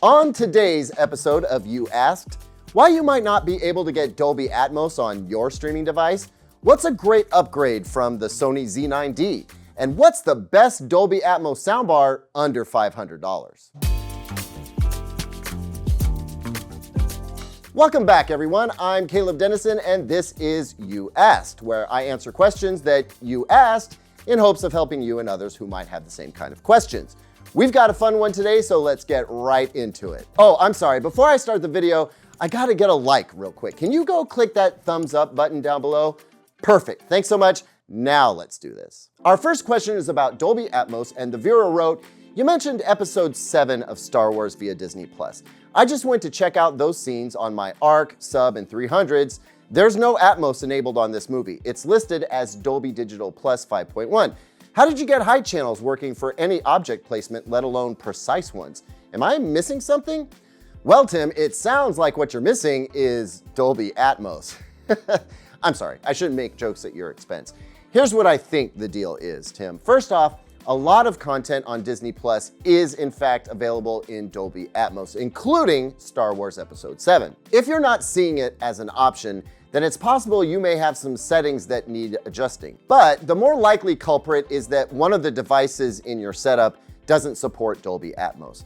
On today's episode of You Asked, why you might not be able to get Dolby Atmos on your streaming device, what's a great upgrade from the Sony Z9D, and what's the best Dolby Atmos soundbar under $500. Welcome back, everyone. I'm Caleb Dennison, and this is You Asked, where I answer questions that you asked in hopes of helping you and others who might have the same kind of questions. We've got a fun one today, so let's get right into it. Oh, I'm sorry. Before I start the video, I gotta get a like real quick. Can you go click that thumbs up button down below? Perfect. Thanks so much. Now let's do this. Our first question is about Dolby Atmos, and the viewer wrote, "You mentioned episode 7 of Star Wars via Disney+. I just went to check out those scenes on my ARC, Sub, and 300s. There's no Atmos enabled on this movie. It's listed as Dolby Digital Plus 5.1. How did you get high channels working for any object placement, let alone precise ones? Am I missing something?" Well, Tim, it sounds like what you're missing is Dolby Atmos. I'm sorry, I shouldn't make jokes at your expense. Here's what I think the deal is, Tim. First off, a lot of content on Disney Plus is in fact available in Dolby Atmos, including Star Wars Episode 7. If you're not seeing it as an option, then it's possible you may have some settings that need adjusting. But the more likely culprit is that one of the devices in your setup doesn't support Dolby Atmos.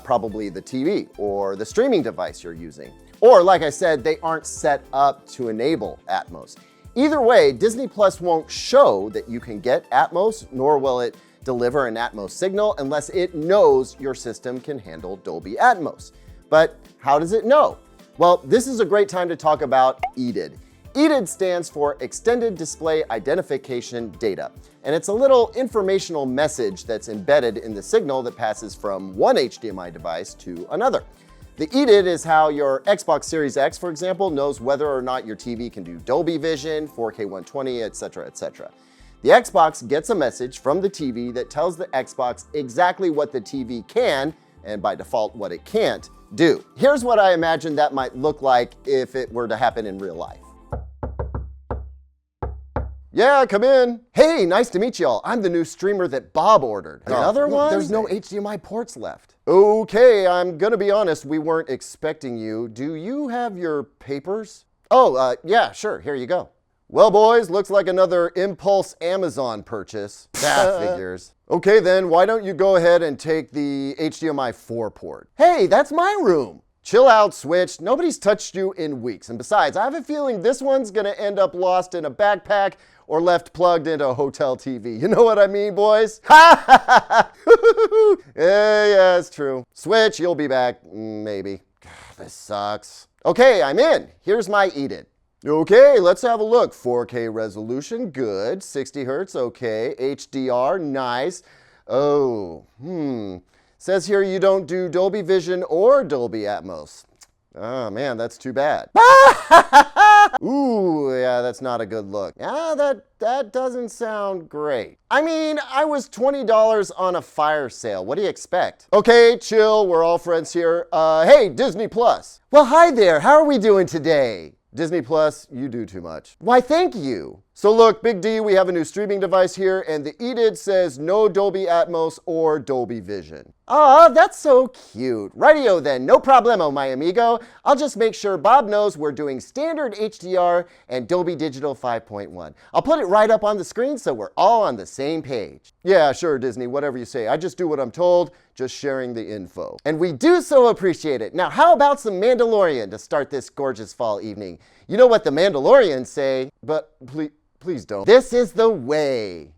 Probably the TV or the streaming device you're using. Or like I said, they aren't set up to enable Atmos. Either way, Disney Plus won't show that you can get Atmos, nor will it deliver an Atmos signal unless it knows your system can handle Dolby Atmos. But how does it know? Well, this is a great time to talk about EDID. EDID stands for Extended Display Identification Data, and it's a little informational message that's embedded in the signal that passes from one HDMI device to another. The EDID is how your Xbox Series X, for example, knows whether or not your TV can do Dolby Vision, 4K 120, etc., etc. The Xbox gets a message from the TV that tells the Xbox exactly what the TV can, and by default, what it can't do. Here's what I imagine that might look like if it were to happen in real life. Yeah, come in. Hey, nice to meet y'all. I'm the new streamer that Bob ordered. Another one? There's no HDMI ports left. Okay, I'm gonna be honest, we weren't expecting you. Do you have your papers? Oh, yeah, sure, here you go. Well, boys, looks like another impulse Amazon purchase. That figures. Okay, then, why don't you go ahead and take the HDMI 4 port? Hey, that's my room. Chill out, Switch. Nobody's touched you in weeks. And besides, I have a feeling this one's gonna end up lost in a backpack or left plugged into a hotel TV. You know what I mean, boys? Ha ha ha! Yeah, it's true. Switch, you'll be back. Maybe. This sucks. Okay, I'm in. Here's my EDID. Okay, let's have a look. 4K resolution, good. 60 hertz, okay. HDR, nice. Oh, Says here you don't do Dolby Vision or Dolby Atmos. Oh man, that's too bad. Ooh, yeah, that's not a good look. Yeah, that doesn't sound great. I mean, I was $20 on a fire sale. What do you expect? Okay, chill, we're all friends here. Hey, Disney Plus. Well, hi there, how are we doing today? Disney Plus, you do too much. Why, thank you. So look, Big D, we have a new streaming device here, and the EDID says no Dolby Atmos or Dolby Vision. Aw, that's so cute. Rightio then, no problemo, my amigo. I'll just make sure Bob knows we're doing standard HDR and Dolby Digital 5.1. I'll put it right up on the screen so we're all on the same page. Yeah, sure, Disney, whatever you say. I just do what I'm told, just sharing the info. And we do so appreciate it. Now, how about some Mandalorian to start this gorgeous fall evening? You know what the Mandalorians say, but please don't. This is the way.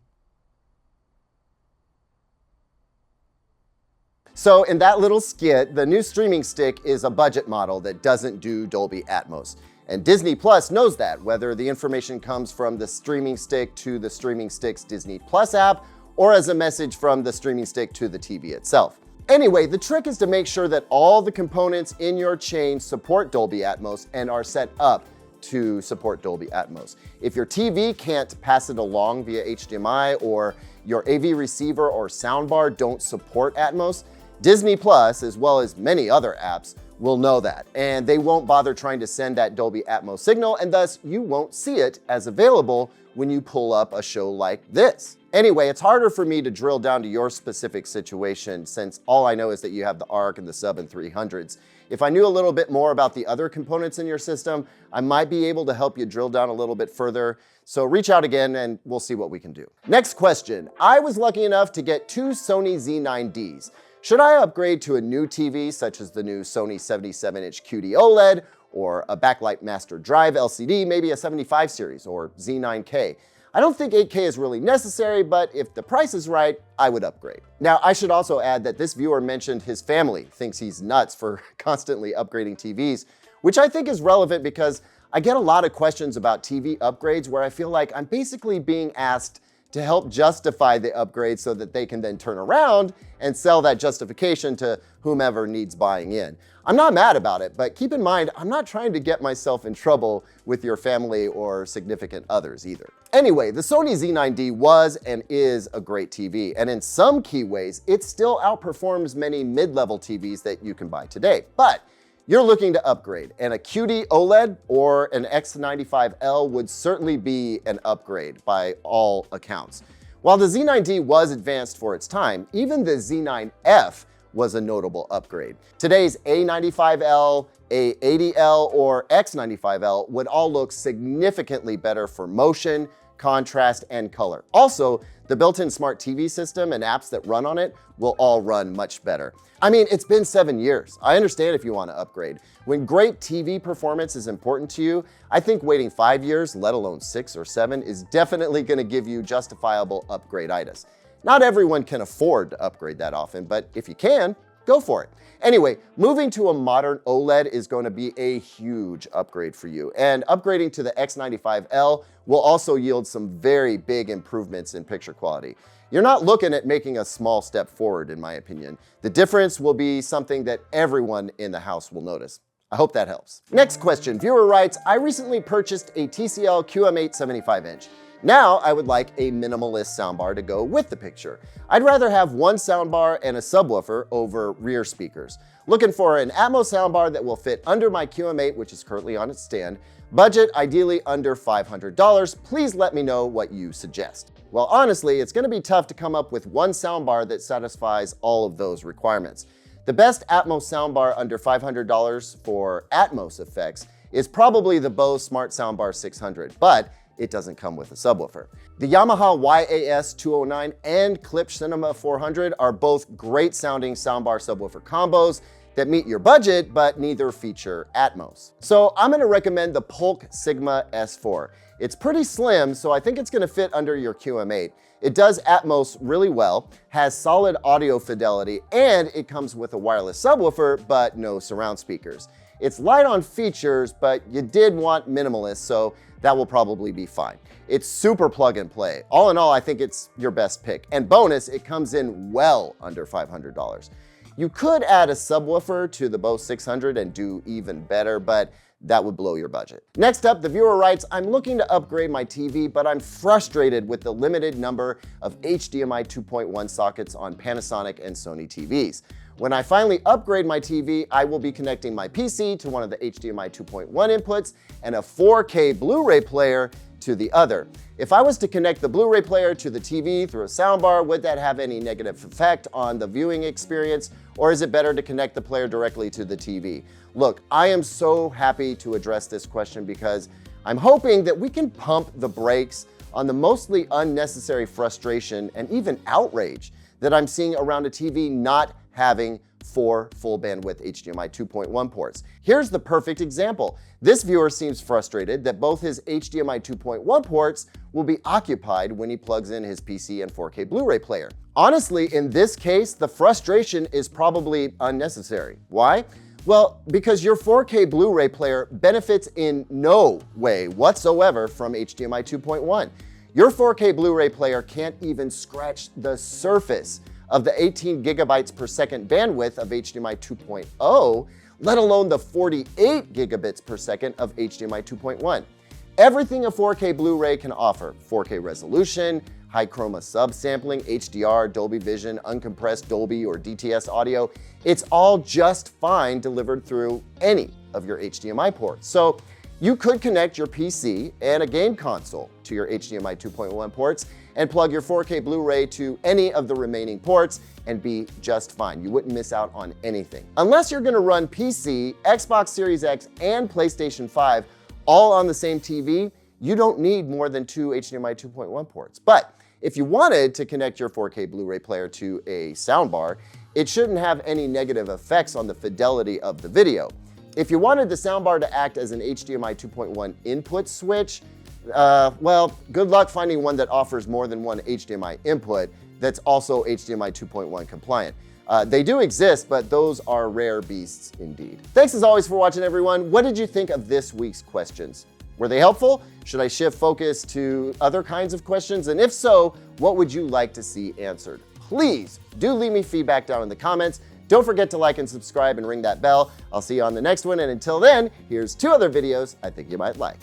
So in that little skit, the new streaming stick is a budget model that doesn't do Dolby Atmos. And Disney Plus knows that, whether the information comes from the streaming stick to the streaming stick's Disney Plus app, or as a message from the streaming stick to the TV itself. Anyway, the trick is to make sure that all the components in your chain support Dolby Atmos and are set up to support Dolby Atmos. If your TV can't pass it along via HDMI, or your AV receiver or soundbar don't support Atmos, Disney Plus, as well as many other apps, will know that, and they won't bother trying to send that Dolby Atmos signal, and thus you won't see it as available when you pull up a show like this. Anyway, it's harder for me to drill down to your specific situation since all I know is that you have the ARC and the Sub and 300s. If I knew a little bit more about the other components in your system, I might be able to help you drill down a little bit further. So reach out again and we'll see what we can do. Next question. I was lucky enough to get 2 Sony Z9Ds. Should I upgrade to a new TV such as the new Sony 77-inch QD OLED or a backlight master drive LCD, maybe a 75 series or Z9K? I don't think 8K is really necessary, but if the price is right, I would upgrade. Now, I should also add that this viewer mentioned his family thinks he's nuts for constantly upgrading TVs, which I think is relevant because I get a lot of questions about TV upgrades where I feel like I'm basically being asked to help justify the upgrade so that they can then turn around and sell that justification to whomever needs buying in. I'm not mad about it, but keep in mind, I'm not trying to get myself in trouble with your family or significant others either. Anyway, the Sony Z9D was and is a great TV, and in some key ways, it still outperforms many mid-level TVs that you can buy today. But you're looking to upgrade, and a QD OLED or an X95L would certainly be an upgrade by all accounts. While the Z9D was advanced for its time, even the Z9F was a notable upgrade. Today's A95L, A80L, or X95L would all look significantly better for motion, contrast, and color. Also, the built-in smart TV system and apps that run on it will all run much better. I mean, it's been 7 years. I understand if you want to upgrade. When great TV performance is important to you, I think waiting 5 years, let alone 6 or 7, is definitely going to give you justifiable upgrade-itis. Not everyone can afford to upgrade that often, but if you can, go for it. Anyway, moving to a modern OLED is going to be a huge upgrade for you, and upgrading to the X95L will also yield some very big improvements in picture quality. You're not looking at making a small step forward, in my opinion. The difference will be something that everyone in the house will notice. I hope that helps. Next question. Viewer writes, I recently purchased a TCL QM8 75-inch. Now I would like a minimalist soundbar to go with the picture. I'd rather have one soundbar and a subwoofer over rear speakers. Looking for an Atmos soundbar that will fit under my QM8, which is currently on its stand. Budget ideally under $500. Please let me know what you suggest. Well, honestly, it's going to be tough to come up with one soundbar that satisfies all of those requirements. The best Atmos soundbar under $500 for Atmos effects is probably the Bose Smart Soundbar 600, but it doesn't come with a subwoofer. The Yamaha YAS 209 and Klipsch Cinema 400 are both great sounding soundbar subwoofer combos that meet your budget, but neither feature Atmos. So I'm gonna recommend the Polk Sigma S4. It's pretty slim, so I think it's gonna fit under your QM8. It does Atmos really well, has solid audio fidelity, and it comes with a wireless subwoofer, but no surround speakers. It's light on features, but you did want minimalist, so that will probably be fine. It's super plug and play. All in all, I think it's your best pick. And bonus, it comes in well under $500. You could add a subwoofer to the Bose 600 and do even better, but that would blow your budget. Next up, the viewer writes, I'm looking to upgrade my TV, but I'm frustrated with the limited number of HDMI 2.1 sockets on Panasonic and Sony TVs. When I finally upgrade my TV, I will be connecting my PC to one of the HDMI 2.1 inputs and a 4K Blu-ray player to the other. If I was to connect the Blu-ray player to the TV through a soundbar, would that have any negative effect on the viewing experience, or is it better to connect the player directly to the TV? Look, I am so happy to address this question because I'm hoping that we can pump the brakes on the mostly unnecessary frustration and even outrage that I'm seeing around a TV not having 4 full bandwidth HDMI 2.1 ports. Here's the perfect example. This viewer seems frustrated that both his HDMI 2.1 ports will be occupied when he plugs in his PC and 4K Blu-ray player. Honestly, in this case, the frustration is probably unnecessary. Why? Well, because your 4K Blu-ray player benefits in no way whatsoever from HDMI 2.1. Your 4K Blu-ray player can't even scratch the surface of the 18 gigabytes per second bandwidth of HDMI 2.0, let alone the 48 gigabits per second of HDMI 2.1. Everything a 4K Blu-ray can offer, 4K resolution, high chroma subsampling, HDR, Dolby Vision, uncompressed Dolby or DTS audio. It's all just fine delivered through any of your HDMI ports. So you could connect your PC and a game console to your HDMI 2.1 ports and plug your 4K Blu-ray to any of the remaining ports and be just fine. You wouldn't miss out on anything. Unless you're gonna run PC, Xbox Series X, and PlayStation 5 all on the same TV, you don't need more than 2 HDMI 2.1 ports. But if you wanted to connect your 4K Blu-ray player to a soundbar, it shouldn't have any negative effects on the fidelity of the video. If you wanted the soundbar to act as an HDMI 2.1 input switch, well, good luck finding one that offers more than one HDMI input that's also HDMI 2.1 compliant. They do exist, but those are rare beasts indeed. Thanks as always for watching, everyone. What did you think of this week's questions? Were they helpful? Should I shift focus to other kinds of questions? And if so, what would you like to see answered? Please do leave me feedback down in the comments. Don't forget to like and subscribe and ring that bell. I'll see you on the next one. And until then, here's 2 other videos I think you might like.